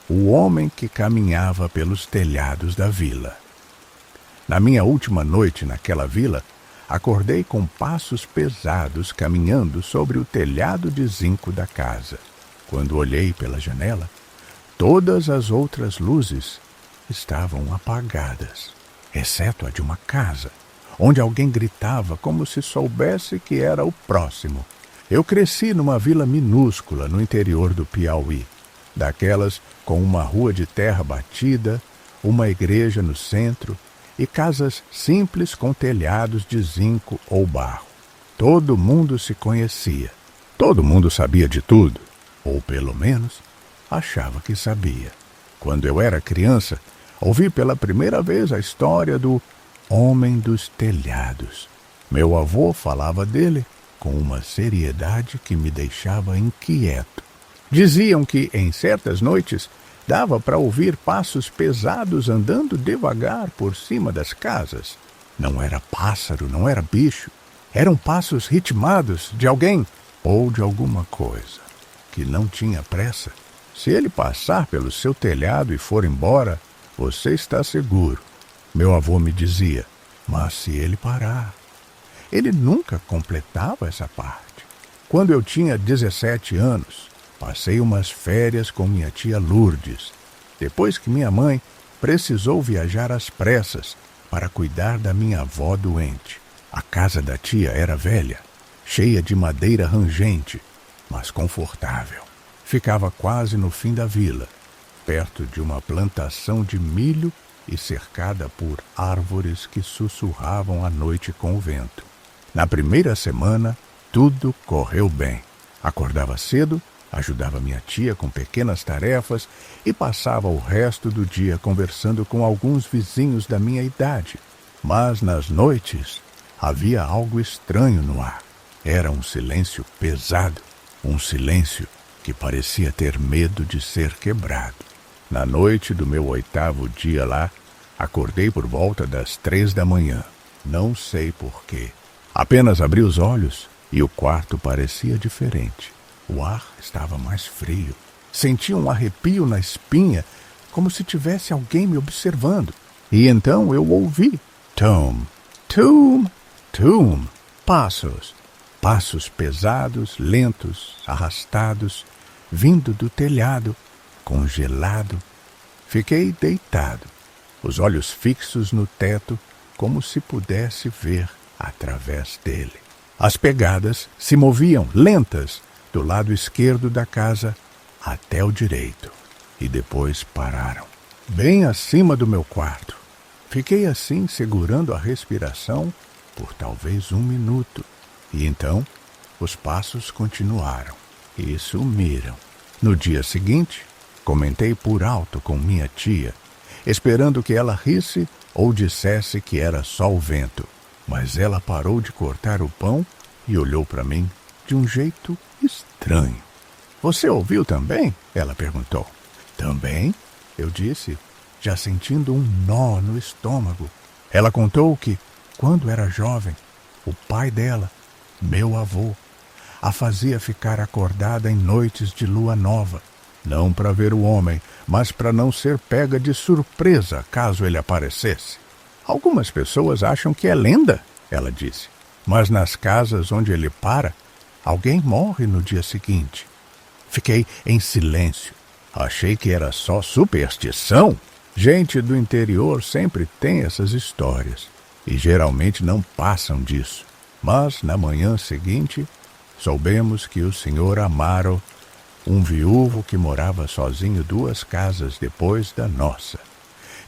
o homem que caminhava pelos telhados da vila. Na minha última noite naquela vila, acordei com passos pesados caminhando sobre o telhado de zinco da casa. Quando olhei pela janela, todas as outras luzes estavam apagadas, exceto a de uma casa, onde alguém gritava como se soubesse que era o próximo. Eu cresci numa vila minúscula no interior do Piauí, daquelas com uma rua de terra batida, uma igreja no centro e casas simples com telhados de zinco ou barro. Todo mundo se conhecia. Todo mundo sabia de tudo, ou pelo menos achava que sabia. Quando eu era criança, ouvi pela primeira vez a história do Homem dos Telhados. Meu avô falava dele com uma seriedade que me deixava inquieto. Diziam que, em certas noites, dava para ouvir passos pesados andando devagar por cima das casas. Não era pássaro, não era bicho. Eram passos ritmados de alguém ou de alguma coisa que não tinha pressa. Se ele passar pelo seu telhado e for embora, você está seguro. Meu avô me dizia, mas se ele parar... Ele nunca completava essa parte. Quando eu tinha 17 anos, passei umas férias com minha tia Lourdes, depois que minha mãe precisou viajar às pressas para cuidar da minha avó doente. A casa da tia era velha, cheia de madeira rangente, mas confortável. Ficava quase no fim da vila, perto de uma plantação de milho e cercada por árvores que sussurravam à noite com o vento. Na primeira semana, tudo correu bem. Acordava cedo, ajudava minha tia com pequenas tarefas e passava o resto do dia conversando com alguns vizinhos da minha idade. Mas nas noites havia algo estranho no ar. Era um silêncio pesado, um silêncio que parecia ter medo de ser quebrado. Na noite do meu 8º dia lá, acordei por volta das 3 da manhã. Não sei porquê. Apenas abri os olhos e o quarto parecia diferente. O ar estava mais frio. Senti um arrepio na espinha, como se tivesse alguém me observando. E então eu ouvi tum, tum, tum, passos. Passos pesados, lentos, arrastados, vindo do telhado, congelado. Fiquei deitado, os olhos fixos no teto, como se pudesse ver através dele. As pegadas se moviam lentas do lado esquerdo da casa até o direito e depois pararam, bem acima do meu quarto. Fiquei assim segurando a respiração por talvez 1 minuto e então os passos continuaram e sumiram. No dia seguinte, comentei por alto com minha tia, esperando que ela risse ou dissesse que era só o vento. Mas ela parou de cortar o pão e olhou para mim de um jeito estranho. Você ouviu também? Ela perguntou. Também? Eu disse, já sentindo um nó no estômago. Ela contou que, quando era jovem, o pai dela, meu avô, a fazia ficar acordada em noites de lua nova, não para ver o homem, mas para não ser pega de surpresa caso ele aparecesse. Algumas pessoas acham que é lenda, ela disse, mas nas casas onde ele para, alguém morre no dia seguinte. Fiquei em silêncio. Achei que era só superstição. Gente do interior sempre tem essas histórias e geralmente não passam disso. Mas na manhã seguinte, soubemos que o Sr. Amaro, um viúvo que morava sozinho 2 casas depois da nossa,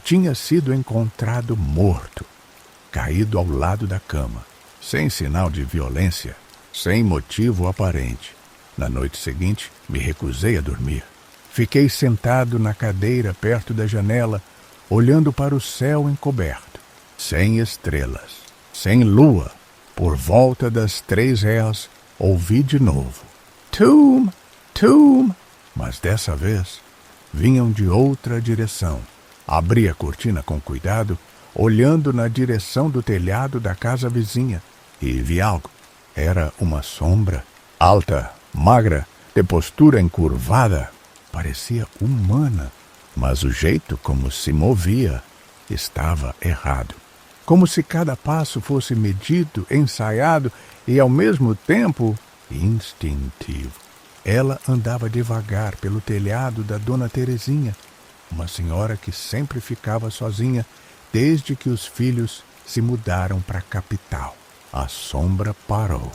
tinha sido encontrado morto, caído ao lado da cama, sem sinal de violência, sem motivo aparente. Na noite seguinte, me recusei a dormir. Fiquei sentado na cadeira perto da janela, olhando para o céu encoberto, sem estrelas, sem lua. Por volta das 3h, ouvi de novo. Tum, tum! Mas dessa vez, vinham de outra direção. Abri a cortina com cuidado, olhando na direção do telhado da casa vizinha, e vi algo. Era uma sombra, alta, magra, de postura encurvada. Parecia humana, mas o jeito como se movia estava errado. Como se cada passo fosse medido, ensaiado e, ao mesmo tempo, instintivo. Ela andava devagar pelo telhado da Dona Terezinha, uma senhora que sempre ficava sozinha desde que os filhos se mudaram para a capital. A sombra parou.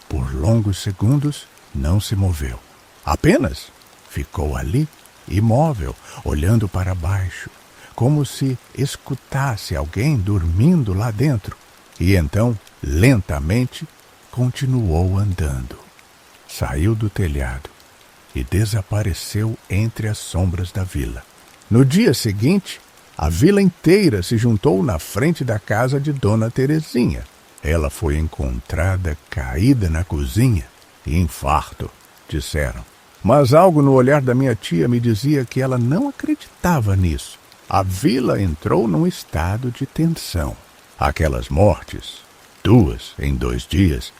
Por longos segundos, não se moveu. Apenas ficou ali, imóvel, olhando para baixo, como se escutasse alguém dormindo lá dentro. E então, lentamente, continuou andando. Saiu do telhado e desapareceu entre as sombras da vila. No dia seguinte, a vila inteira se juntou na frente da casa de Dona Terezinha. Ela foi encontrada caída na cozinha. Infarto, disseram. Mas algo no olhar da minha tia me dizia que ela não acreditava nisso. A vila entrou num estado de tensão. Aquelas mortes, 2 em 2 dias,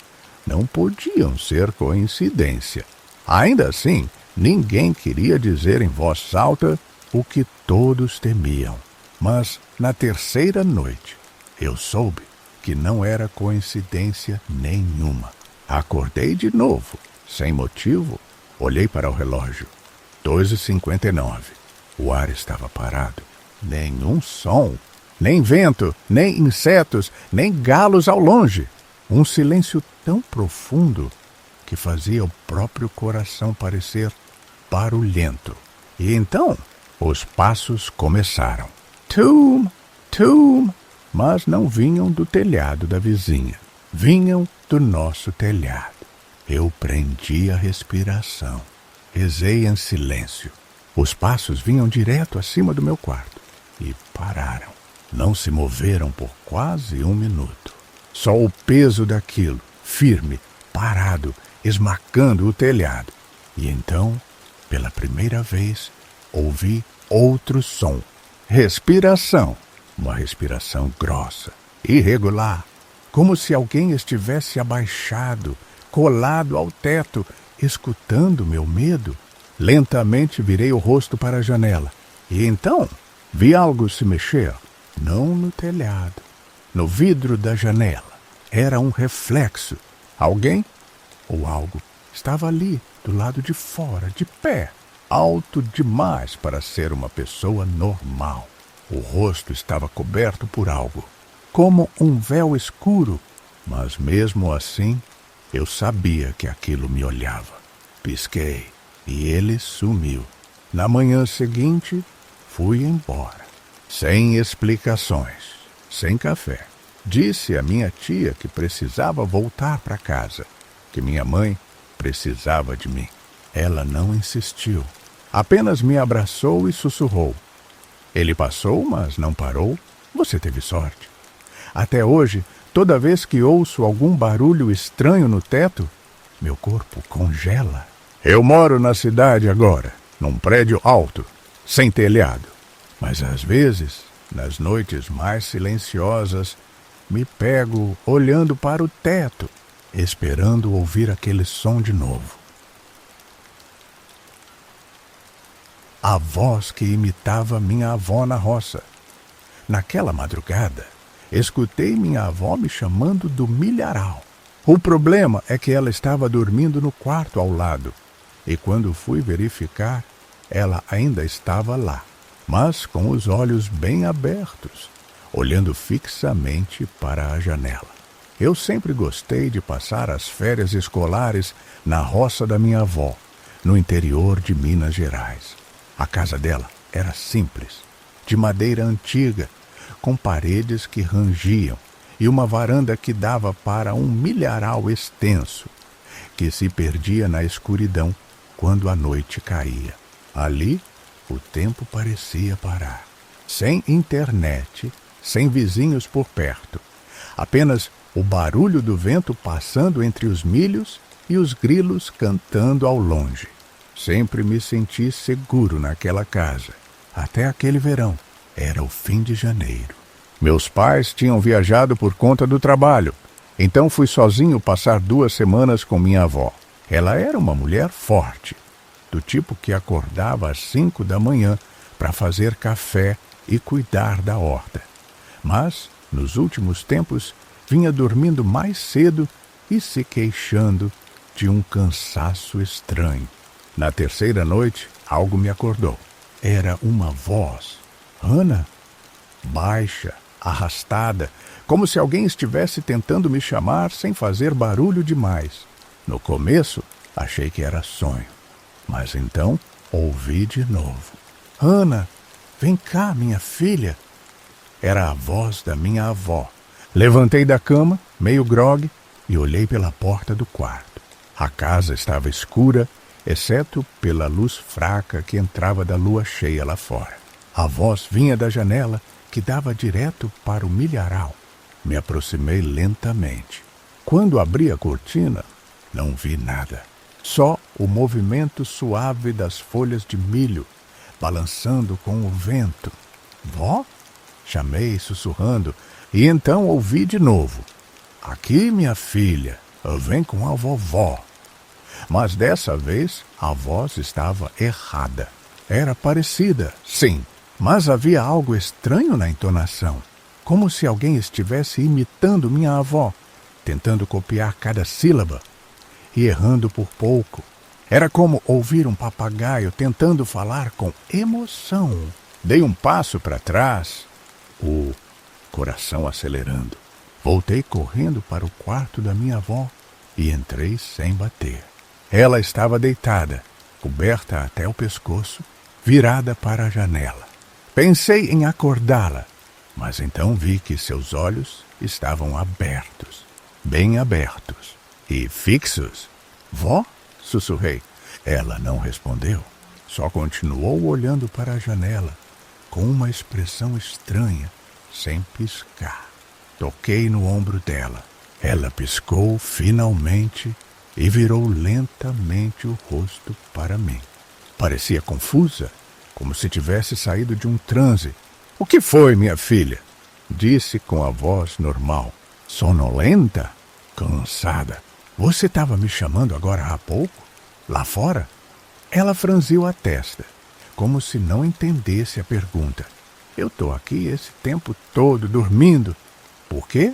não podiam ser coincidência. Ainda assim, ninguém queria dizer em voz alta o que todos temiam. Mas, na terceira noite, eu soube que não era coincidência nenhuma. Acordei de novo, sem motivo. Olhei para o relógio. 2h59. O ar estava parado. Nenhum som, nem vento, nem insetos, nem galos ao longe. Um silêncio tão profundo que fazia o próprio coração parecer barulhento. E então, os passos começaram. Tum, tum, mas não vinham do telhado da vizinha. Vinham do nosso telhado. Eu prendi a respiração. Rezei em silêncio. Os passos vinham direto acima do meu quarto e pararam. Não se moveram por quase 1 minuto. Só o peso daquilo, firme, parado, esmagando o telhado. E então, pela primeira vez, ouvi outro som. Respiração. Uma respiração grossa, irregular, como se alguém estivesse abaixado, colado ao teto, escutando meu medo. Lentamente virei o rosto para a janela. E então vi algo se mexer. Não no telhado, no vidro da janela. Era um reflexo. Alguém ou algo estava ali, do lado de fora, de pé, alto demais para ser uma pessoa normal. O rosto estava coberto por algo, como um véu escuro, mas mesmo assim eu sabia que aquilo me olhava. Pisquei e ele sumiu. Na manhã seguinte, fui embora, sem explicações, sem café. Disse à minha tia que precisava voltar para casa, que minha mãe precisava de mim. Ela não insistiu, apenas me abraçou e sussurrou. Ele passou, mas não parou. Você teve sorte. Até hoje, toda vez que ouço algum barulho estranho no teto, meu corpo congela. Eu moro na cidade agora, num prédio alto, sem telhado. Mas às vezes, nas noites mais silenciosas, me pego olhando para o teto, esperando ouvir aquele som de novo. A voz que imitava minha avó na roça. Naquela madrugada, escutei minha avó me chamando do milharal. O problema é que ela estava dormindo no quarto ao lado, e quando fui verificar, ela ainda estava lá, mas com os olhos bem abertos, olhando fixamente para a janela. Eu sempre gostei de passar as férias escolares na roça da minha avó, no interior de Minas Gerais. A casa dela era simples, de madeira antiga, com paredes que rangiam e uma varanda que dava para um milharal extenso, que se perdia na escuridão quando a noite caía. Ali, o tempo parecia parar. Sem internet, sem vizinhos por perto. Apenas o barulho do vento passando entre os milhos e os grilos cantando ao longe. Sempre me senti seguro naquela casa. Até aquele verão. Era o fim de janeiro. Meus pais tinham viajado por conta do trabalho. Então fui sozinho passar 2 semanas com minha avó. Ela era uma mulher forte, do tipo que acordava às 5 da manhã para fazer café e cuidar da horta. Mas, nos últimos tempos, vinha dormindo mais cedo e se queixando de um cansaço estranho. Na terceira noite, algo me acordou. Era uma voz. Hannah? Baixa, arrastada, como se alguém estivesse tentando me chamar sem fazer barulho demais. No começo, achei que era sonho, mas então ouvi de novo. Hannah, vem cá, minha filha. Era a voz da minha avó. Levantei da cama, meio grogue, e olhei pela porta do quarto. A casa estava escura, exceto pela luz fraca que entrava da lua cheia lá fora. A voz vinha da janela, que dava direto para o milharal. Me aproximei lentamente. Quando abri a cortina, não vi nada. Só o movimento suave das folhas de milho, balançando com o vento. Vó? Chamei sussurrando, e então ouvi de novo. Aqui, minha filha, vem com a vovó. Mas dessa vez a voz estava errada. Era parecida, sim, mas havia algo estranho na entonação, como se alguém estivesse imitando minha avó, tentando copiar cada sílaba e errando por pouco. Era como ouvir um papagaio tentando falar com emoção. Dei um passo para trás, o coração acelerando. Voltei correndo para o quarto da minha avó e entrei sem bater. Ela estava deitada, coberta até o pescoço, virada para a janela. Pensei em acordá-la, mas então vi que seus olhos estavam abertos, bem abertos e fixos. Vó? Sussurrei. Ela não respondeu, só continuou olhando para a janela, com uma expressão estranha, sem piscar. Toquei no ombro dela. Ela piscou finalmente e virou lentamente o rosto para mim. Parecia confusa, como se tivesse saído de um transe. O que foi, minha filha? Disse com a voz normal. Sonolenta? Cansada. Você estava me chamando agora há pouco? Lá fora? Ela franziu a testa, como se não entendesse a pergunta. Eu estou aqui esse tempo todo dormindo. Por quê?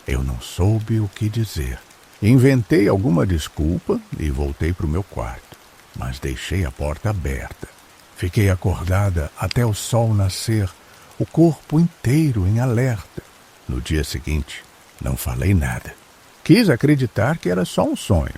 Eu não soube o que dizer. Inventei alguma desculpa e voltei para o meu quarto, mas deixei a porta aberta. Fiquei acordada até o sol nascer, o corpo inteiro em alerta. No dia seguinte, não falei nada. Quis acreditar que era só um sonho,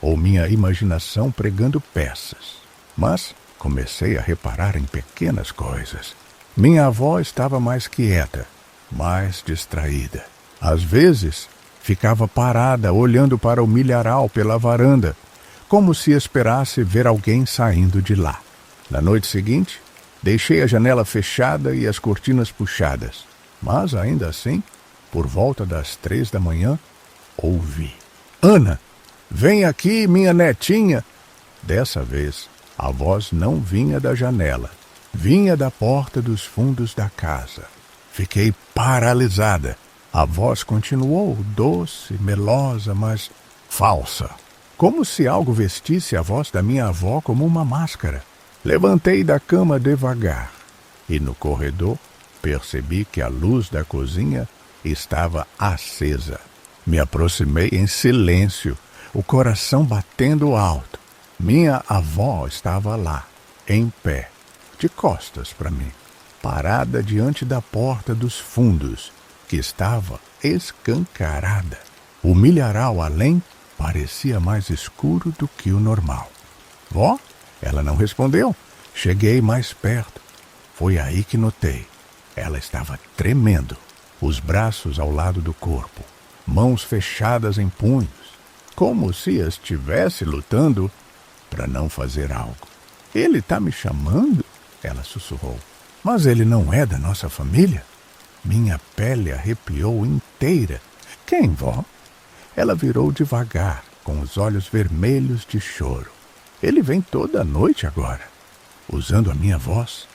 ou minha imaginação pregando peças. Mas comecei a reparar em pequenas coisas. Minha avó estava mais quieta, mais distraída. Às vezes, ficava parada olhando para o milharal pela varanda, como se esperasse ver alguém saindo de lá. Na noite seguinte, deixei a janela fechada e as cortinas puxadas, mas ainda assim, por volta das 3 da manhã, ouvi. Ana, vem aqui, minha netinha. Dessa vez, a voz não vinha da janela, vinha da porta dos fundos da casa. Fiquei paralisada. A voz continuou doce, melosa, mas falsa, como se algo vestisse a voz da minha avó como uma máscara. Levantei da cama devagar e no corredor percebi que a luz da cozinha estava acesa. Me aproximei em silêncio, o coração batendo alto. Minha avó estava lá, em pé, de costas para mim, parada diante da porta dos fundos, que estava escancarada. O milharal além parecia mais escuro do que o normal. Vó? Ela não respondeu. Cheguei mais perto. Foi aí que notei. Ela estava tremendo, os braços ao lado do corpo, mãos fechadas em punhos, como se estivesse lutando para não fazer algo. Ele está me chamando? Ela sussurrou. Mas ele não é da nossa família? Minha pele arrepiou inteira. Quem, vó? Ela virou devagar, com os olhos vermelhos de choro. Ele vem toda noite agora, usando a minha voz.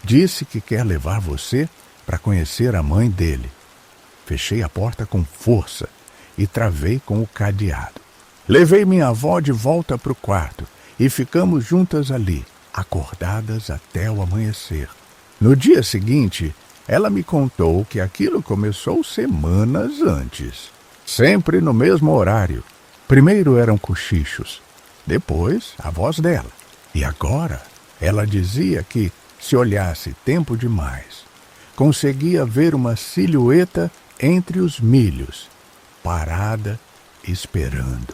Disse que quer levar você para conhecer a mãe dele. Fechei a porta com força e travei com o cadeado. Levei minha avó de volta para o quarto e ficamos juntas ali, acordadas até o amanhecer. No dia seguinte, ela me contou que aquilo começou semanas antes, sempre no mesmo horário. Primeiro eram cochichos, depois a voz dela. E agora ela dizia que, se olhasse tempo demais, conseguia ver uma silhueta entre os milhos, parada, esperando.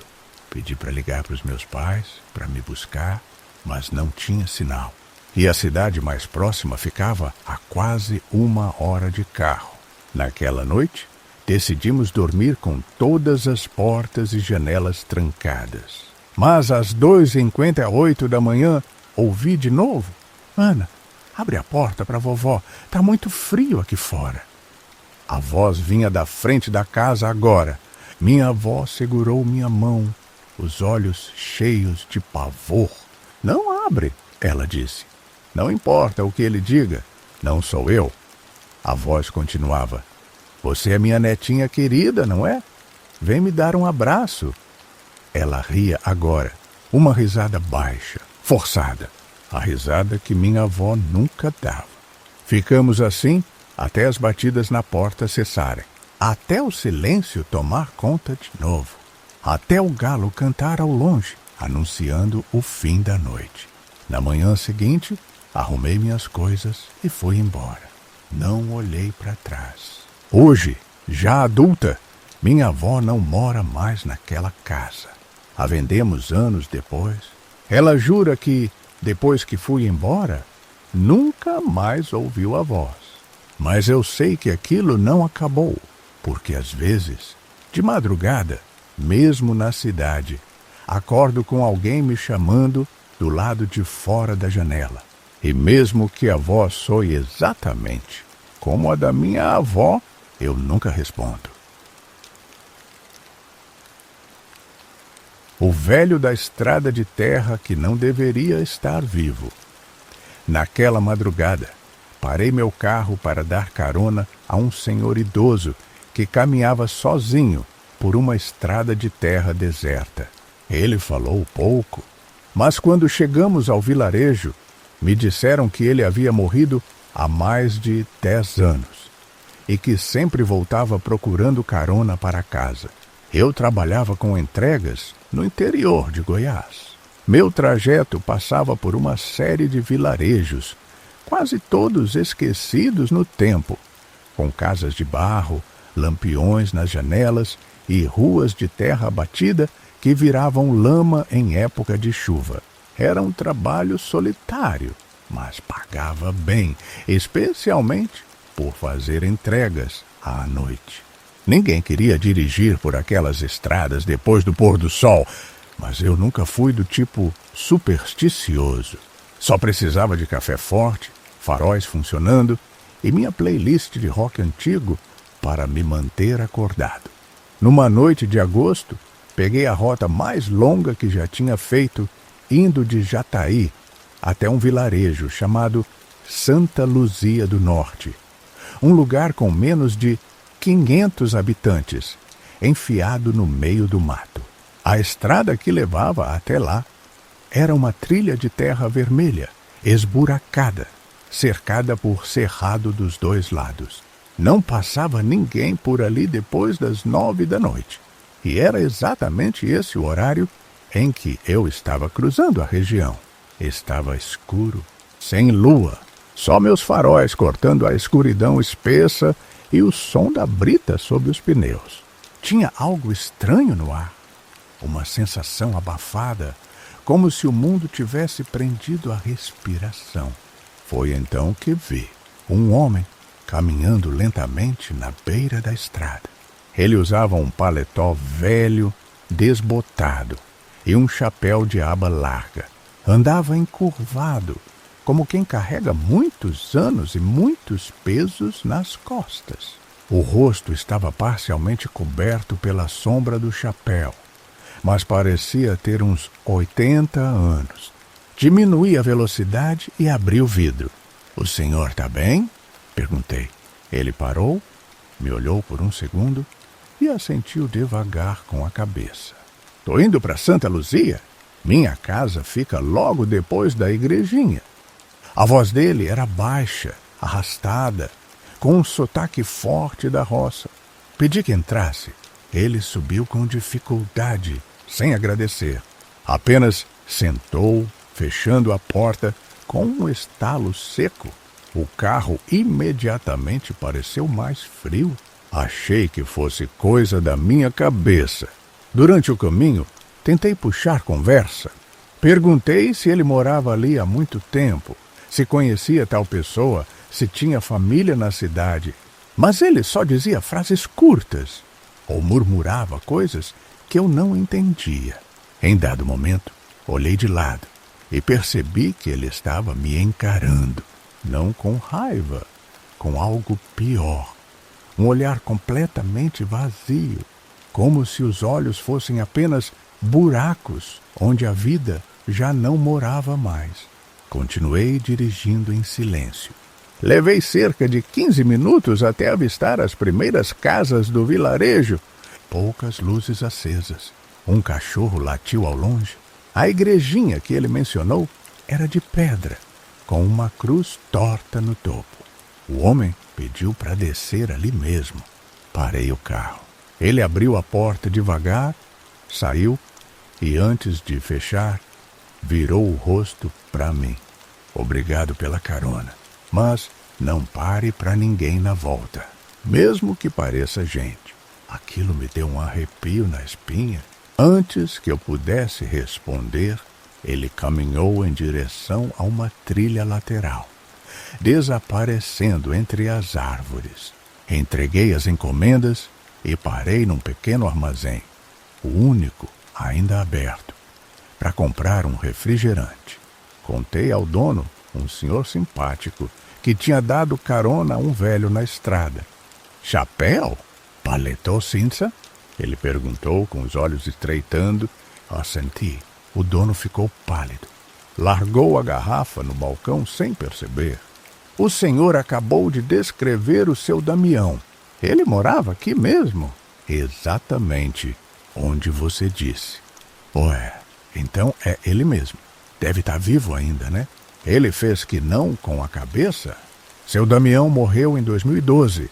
Pedi para ligar para os meus pais, para me buscar, mas não tinha sinal. E a cidade mais próxima ficava a quase 1 hora de carro. Naquela noite, decidimos dormir com todas as portas e janelas trancadas. Mas às 2h58 da manhã, ouvi de novo: Ana, abre a porta para vovó, tá muito frio aqui fora. A voz vinha da frente da casa agora. Minha avó segurou minha mão, os olhos cheios de pavor. Não abre, ela disse. Não importa o que ele diga, não sou eu. A voz continuava: você é minha netinha querida, não é? Vem me dar um abraço. Ela ria agora, uma risada baixa, forçada. A risada que minha avó nunca dava. Ficamos assim até as batidas na porta cessarem, até o silêncio tomar conta de novo, até o galo cantar ao longe, anunciando o fim da noite. Na manhã seguinte, arrumei minhas coisas e fui embora. Não olhei para trás. Hoje, já adulta, minha avó não mora mais naquela casa. A vendemos anos depois. Ela jura que, depois que fui embora, nunca mais ouviu a voz. Mas eu sei que aquilo não acabou, porque às vezes, de madrugada, mesmo na cidade, acordo com alguém me chamando do lado de fora da janela. E mesmo que a voz soe exatamente como a da minha avó, eu nunca respondo. O velho da estrada de terra que não deveria estar vivo. Naquela madrugada, parei meu carro para dar carona a um senhor idoso que caminhava sozinho por uma estrada de terra deserta. Ele falou pouco, mas quando chegamos ao vilarejo, me disseram que ele havia morrido há mais de 10 anos e que sempre voltava procurando carona para casa. Eu trabalhava com entregas no interior de Goiás. Meu trajeto passava por uma série de vilarejos, quase todos esquecidos no tempo, com casas de barro, lampiões nas janelas e ruas de terra batida que viravam lama em época de chuva. Era um trabalho solitário, mas pagava bem, especialmente por fazer entregas à noite. Ninguém queria dirigir por aquelas estradas depois do pôr do sol, mas eu nunca fui do tipo supersticioso. Só precisava de café forte, faróis funcionando e minha playlist de rock antigo para me manter acordado. Numa noite de agosto, peguei a rota mais longa que já tinha feito, indo de Jataí até um vilarejo chamado Santa Luzia do Norte, um lugar com menos de 500 habitantes, enfiado no meio do mato. A estrada que levava até lá era uma trilha de terra vermelha, esburacada, cercada por cerrado dos dois lados. Não passava ninguém por ali depois das 9 da noite, e era exatamente esse o horário em que eu estava cruzando a região. Estava escuro, sem lua, só meus faróis cortando a escuridão espessa e o som da brita sob os pneus. Tinha algo estranho no ar, uma sensação abafada, como se o mundo tivesse prendido a respiração. Foi então que vi um homem caminhando lentamente na beira da estrada. Ele usava um paletó velho, desbotado, e um chapéu de aba larga. Andava encurvado, como quem carrega muitos anos e muitos pesos nas costas. O rosto estava parcialmente coberto pela sombra do chapéu, mas parecia ter uns 80 anos. Diminuí a velocidade e abri o vidro. "O senhor está bem?" perguntei. Ele parou, me olhou por um segundo e assentiu devagar com a cabeça. "Tô indo para Santa Luzia?" Minha casa fica logo depois da igrejinha. A voz dele era baixa, arrastada, com um sotaque forte da roça. Pedi que entrasse. Ele subiu com dificuldade, sem agradecer. Apenas sentou, fechando a porta com um estalo seco. O carro imediatamente pareceu mais frio. Achei que fosse coisa da minha cabeça. Durante o caminho, tentei puxar conversa. Perguntei se ele morava ali há muito tempo, se conhecia tal pessoa, se tinha família na cidade. Mas ele só dizia frases curtas ou murmurava coisas que eu não entendia. Em dado momento, olhei de lado e percebi que ele estava me encarando, não com raiva, com algo pior. Um olhar completamente vazio, como se os olhos fossem apenas buracos onde a vida já não morava mais. Continuei dirigindo em silêncio. Levei cerca de 15 minutos até avistar as primeiras casas do vilarejo. Poucas luzes acesas. Um cachorro latiu ao longe. A igrejinha que ele mencionou era de pedra, com uma cruz torta no topo. O homem pediu para descer ali mesmo. Parei o carro. Ele abriu a porta devagar, saiu e, antes de fechar, virou o rosto para mim. Obrigado pela carona, mas não pare para ninguém na volta, mesmo que pareça gente. Aquilo me deu um arrepio na espinha. Antes que eu pudesse responder, ele caminhou em direção a uma trilha lateral, desaparecendo entre as árvores. Entreguei as encomendas e parei num pequeno armazém, o único ainda aberto, para comprar um refrigerante. Contei ao dono, um senhor simpático, que tinha dado carona a um velho na estrada. Chapéu? Paletó cinza? Ele perguntou, com os olhos estreitando. Assenti. O dono ficou pálido. Largou a garrafa no balcão sem perceber. O senhor acabou de descrever o seu Damião. Ele morava aqui mesmo? Exatamente onde você disse. Ué, então é ele mesmo. Deve estar vivo ainda, né? Ele fez que não com a cabeça? Seu Damião morreu em 2012.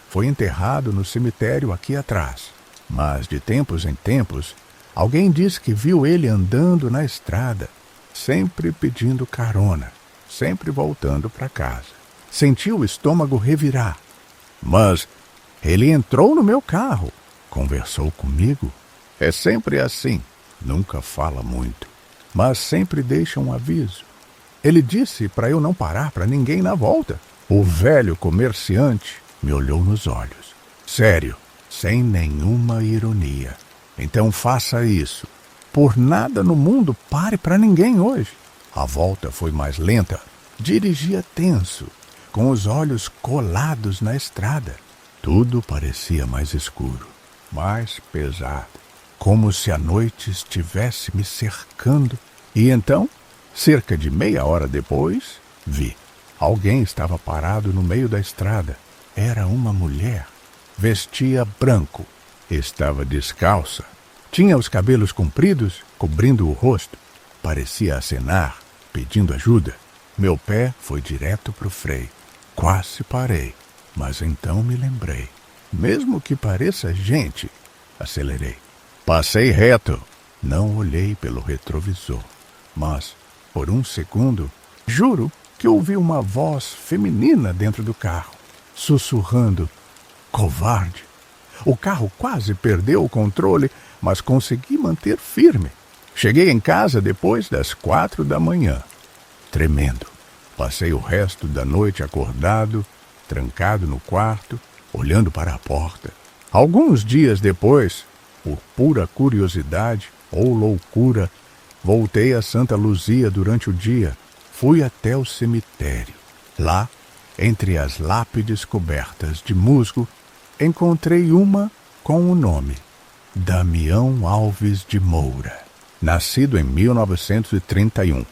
Foi enterrado no cemitério aqui atrás. Mas de tempos em tempos, alguém diz que viu ele andando na estrada, sempre pedindo carona, sempre voltando para casa. Sentiu o estômago revirar. Mas ele entrou no meu carro, conversou comigo. É sempre assim, nunca fala muito, mas sempre deixa um aviso. Ele disse para eu não parar para ninguém na volta. O velho comerciante me olhou nos olhos. Sério, sem nenhuma ironia. Então faça isso. Por nada no mundo pare para ninguém hoje. A volta foi mais lenta. Dirigia tenso, com os olhos colados na estrada. Tudo parecia mais escuro, mais pesado, como se a noite estivesse me cercando. E então, cerca de meia hora depois, vi. Alguém estava parado no meio da estrada. Era uma mulher. Vestia branco. Estava descalça. Tinha os cabelos compridos, cobrindo o rosto. Parecia acenar, pedindo ajuda. Meu pé foi direto para o freio. Quase parei, mas então me lembrei. Mesmo que pareça gente, acelerei. Passei reto. Não olhei pelo retrovisor. Mas, por um segundo, juro que ouvi uma voz feminina dentro do carro, sussurrando: covarde. O carro quase perdeu o controle, mas consegui manter firme. Cheguei em casa depois das 4 da manhã, tremendo. Passei o resto da noite acordado, trancado no quarto, olhando para a porta. Alguns dias depois, por pura curiosidade ou loucura, voltei a Santa Luzia durante o dia. Fui até o cemitério. Lá, entre as lápides cobertas de musgo, encontrei uma com o nome Damião Alves de Moura. Nascido em 1931.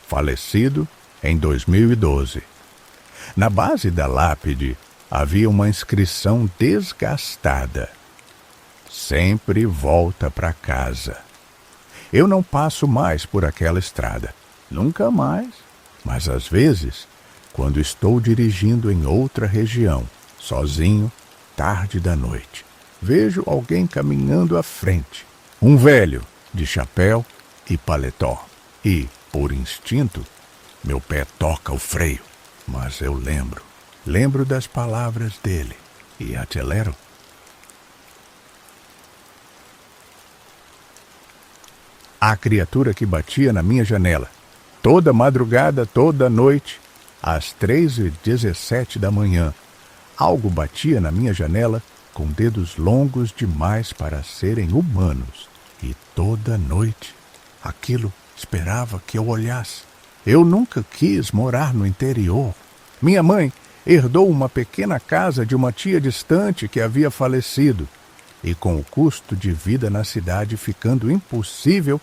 Falecido em 2012. Na base da lápide havia uma inscrição desgastada: sempre volta para casa. Eu não passo mais por aquela estrada. Nunca mais. Mas às vezes, quando estou dirigindo em outra região, sozinho, tarde da noite, vejo alguém caminhando à frente. Um velho, de chapéu e paletó. E, por instinto, meu pé toca o freio. Mas eu lembro das palavras dele e acelero. A criatura que batia na minha janela, toda madrugada, toda noite, às 3h17 da manhã, algo batia na minha janela com dedos longos demais para serem humanos. E toda noite, aquilo esperava que eu olhasse. Eu nunca quis morar no interior. Minha mãe herdou uma pequena casa de uma tia distante que havia falecido. E com o custo de vida na cidade ficando impossível,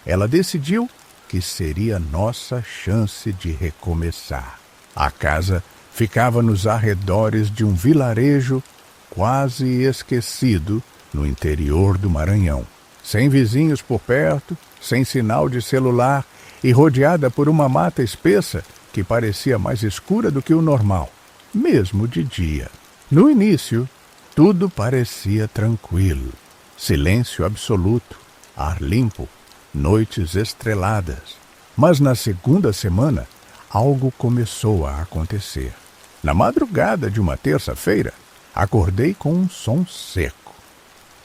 ela decidiu que seria nossa chance de recomeçar. A casa ficava nos arredores de um vilarejo quase esquecido no interior do Maranhão. Sem vizinhos por perto, sem sinal de celular e rodeada por uma mata espessa que parecia mais escura do que o normal, mesmo de dia. No início, tudo parecia tranquilo. Silêncio absoluto, ar limpo, noites estreladas. Mas na segunda semana, algo começou a acontecer. Na madrugada de uma terça-feira, acordei com um som seco.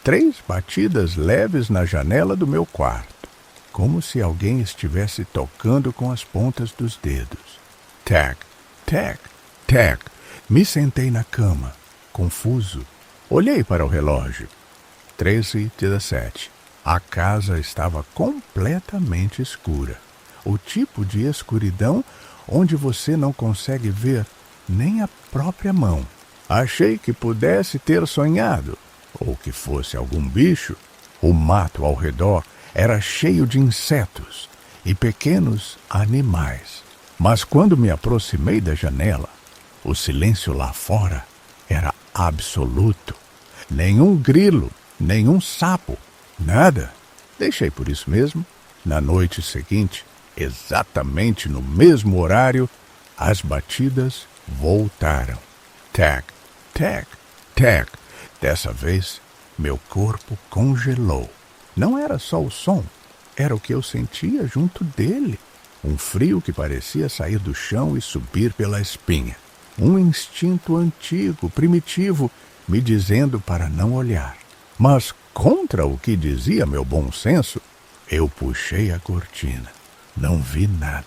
3 batidas leves na janela do meu quarto, como se alguém estivesse tocando com as pontas dos dedos. Tac, tac, tac. Me sentei na cama, confuso. Olhei para o relógio. 13h17. A casa estava completamente escura. O tipo de escuridão onde você não consegue ver nem a própria mão. Achei que pudesse ter sonhado, ou que fosse algum bicho. O mato ao redor era cheio de insetos e pequenos animais. Mas quando me aproximei da janela, o silêncio lá fora era absoluto. Nenhum grilo, nenhum sapo, nada. Deixei por isso mesmo. Na noite seguinte, exatamente no mesmo horário, as batidas voltaram. Tac, tac, tac. Dessa vez, meu corpo congelou. Não era só o som, era o que eu sentia junto dele. Um frio que parecia sair do chão e subir pela espinha. Um instinto antigo, primitivo, me dizendo para não olhar. Mas, contra o que dizia meu bom senso, eu puxei a cortina. Não vi nada.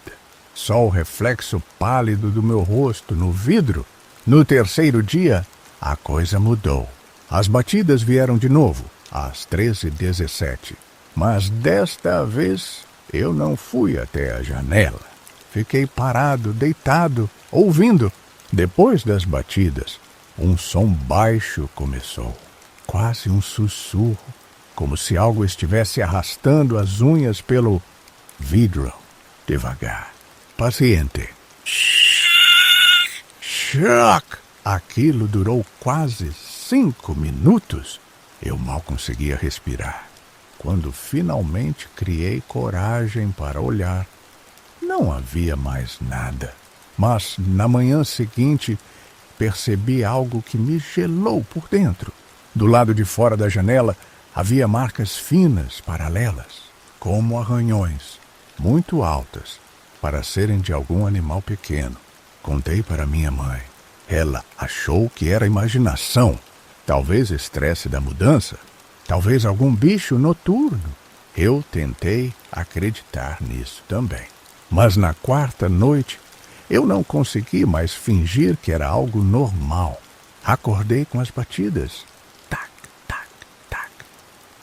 Só o reflexo pálido do meu rosto no vidro. No terceiro dia, a coisa mudou. As batidas vieram de novo, às 13h17. Mas desta vez, eu não fui até a janela. Fiquei parado, deitado, ouvindo. Depois das batidas, um som baixo começou. Quase um sussurro, como se algo estivesse arrastando as unhas pelo vidro. Devagar, paciente. Choque! Aquilo durou quase 5 minutos. Eu mal conseguia respirar. Quando finalmente criei coragem para olhar, não havia mais nada. Mas na manhã seguinte, percebi algo que me gelou por dentro. Do lado de fora da janela havia marcas finas, paralelas, como arranhões, muito altas, para serem de algum animal pequeno. Contei para minha mãe. Ela achou que era imaginação, talvez estresse da mudança, talvez algum bicho noturno. Eu tentei acreditar nisso também. Mas na quarta noite, eu não consegui mais fingir que era algo normal. Acordei com as batidas. Tac, tac, tac.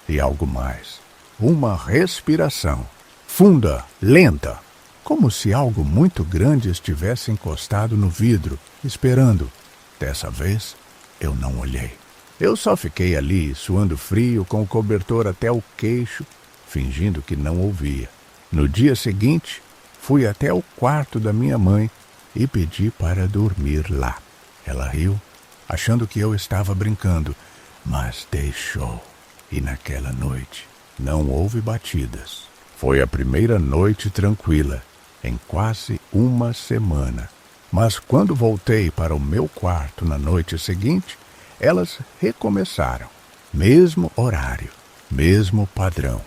E algo mais. Uma respiração. Funda, lenta. Como se algo muito grande estivesse encostado no vidro, esperando. Dessa vez, eu não olhei. Eu só fiquei ali, suando frio, com o cobertor até o queixo, fingindo que não ouvia. No dia seguinte, fui até o quarto da minha mãe e pedi para dormir lá. Ela riu, achando que eu estava brincando, mas deixou. E naquela noite não houve batidas. Foi a primeira noite tranquila, em quase uma semana. Mas quando voltei para o meu quarto na noite seguinte, elas recomeçaram. Mesmo horário, mesmo padrão.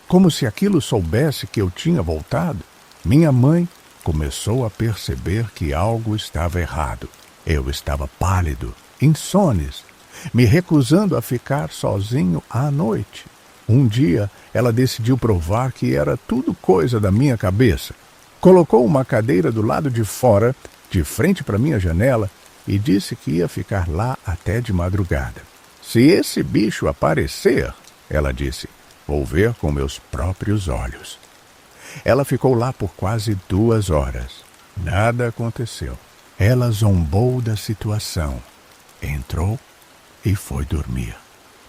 Como se aquilo soubesse que eu tinha voltado, minha mãe começou a perceber que algo estava errado. Eu estava pálido, insones, me recusando a ficar sozinho à noite. Um dia, ela decidiu provar que era tudo coisa da minha cabeça. Colocou uma cadeira do lado de fora, de frente para minha janela, e disse que ia ficar lá até de madrugada. Se esse bicho aparecer, ela disse, vou ver com meus próprios olhos. Ela ficou lá por quase 2 horas. Nada aconteceu. Ela zombou da situação. Entrou e foi dormir.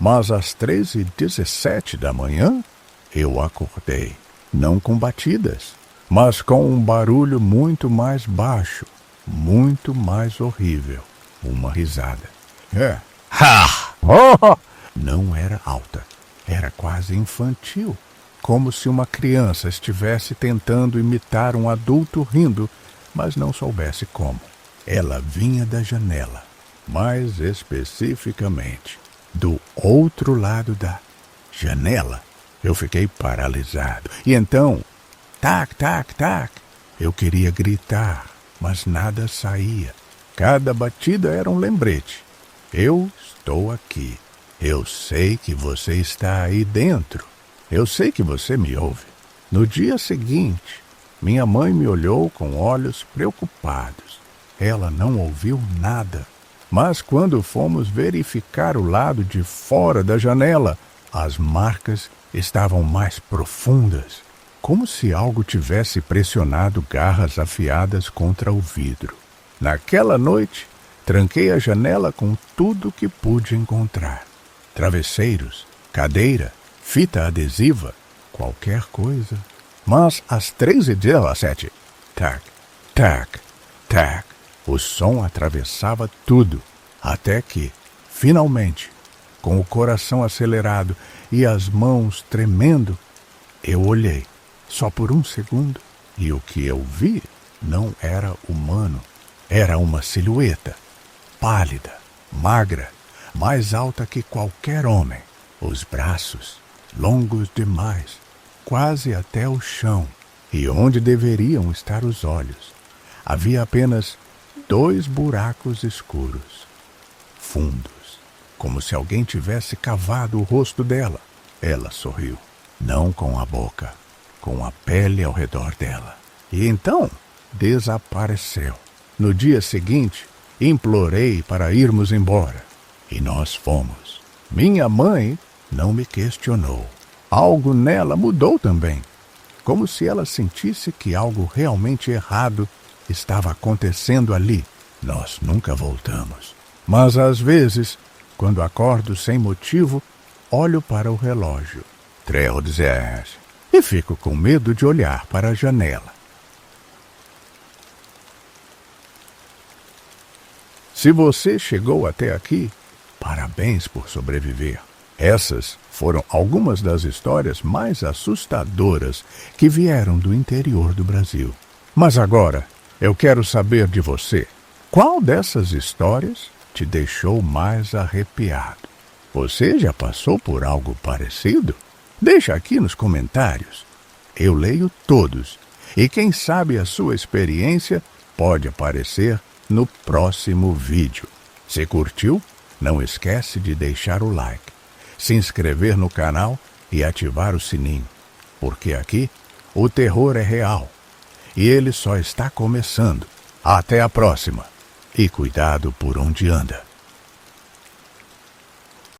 Mas às 3h17 da manhã, eu acordei. Não com batidas, mas com um barulho muito mais baixo, muito mais horrível. Uma risada. Ha! Oh! Não era alta. Era quase infantil. Como se uma criança estivesse tentando imitar um adulto rindo, mas não soubesse como. Ela vinha da janela, mais especificamente, do outro lado da janela. Eu fiquei paralisado. E então, tac, tac, tac. Eu queria gritar, mas nada saía. Cada batida era um lembrete. Eu estou aqui. Eu sei que você está aí dentro. Eu sei que você me ouve. No dia seguinte, minha mãe me olhou com olhos preocupados. Ela não ouviu nada. Mas quando fomos verificar o lado de fora da janela, as marcas estavam mais profundas, como se algo tivesse pressionado garras afiadas contra o vidro. Naquela noite, tranquei a janela com tudo que pude encontrar. Travesseiros, cadeira, fita adesiva, qualquer coisa. Mas às 3h17, tac, tac, tac, o som atravessava tudo, até que, finalmente, com o coração acelerado e as mãos tremendo, eu olhei, só por um segundo, e o que eu vi não era humano. Era uma silhueta, pálida, magra, mais alta que qualquer homem. Os braços, longos demais, quase até o chão, e onde deveriam estar os olhos, havia apenas 2 buracos escuros, fundos, como se alguém tivesse cavado o rosto dela. Ela sorriu, não com a boca, com a pele ao redor dela. E então desapareceu. No dia seguinte, implorei para irmos embora. E nós fomos. Minha mãe não me questionou. Algo nela mudou também. Como se ela sentisse que algo realmente errado estava acontecendo ali. Nós nunca voltamos. Mas às vezes, quando acordo sem motivo, olho para o relógio. 3h10. E fico com medo de olhar para a janela. Se você chegou até aqui, parabéns por sobreviver. Essas foram algumas das histórias mais assustadoras que vieram do interior do Brasil. Mas agora, eu quero saber de você. Qual dessas histórias te deixou mais arrepiado? Você já passou por algo parecido? Deixa aqui nos comentários. Eu leio todos. E quem sabe a sua experiência pode aparecer no próximo vídeo. Se curtiu, não esquece de deixar o like, se inscrever no canal e ativar o sininho, porque aqui o terror é real e ele só está começando. Até a próxima e cuidado por onde anda.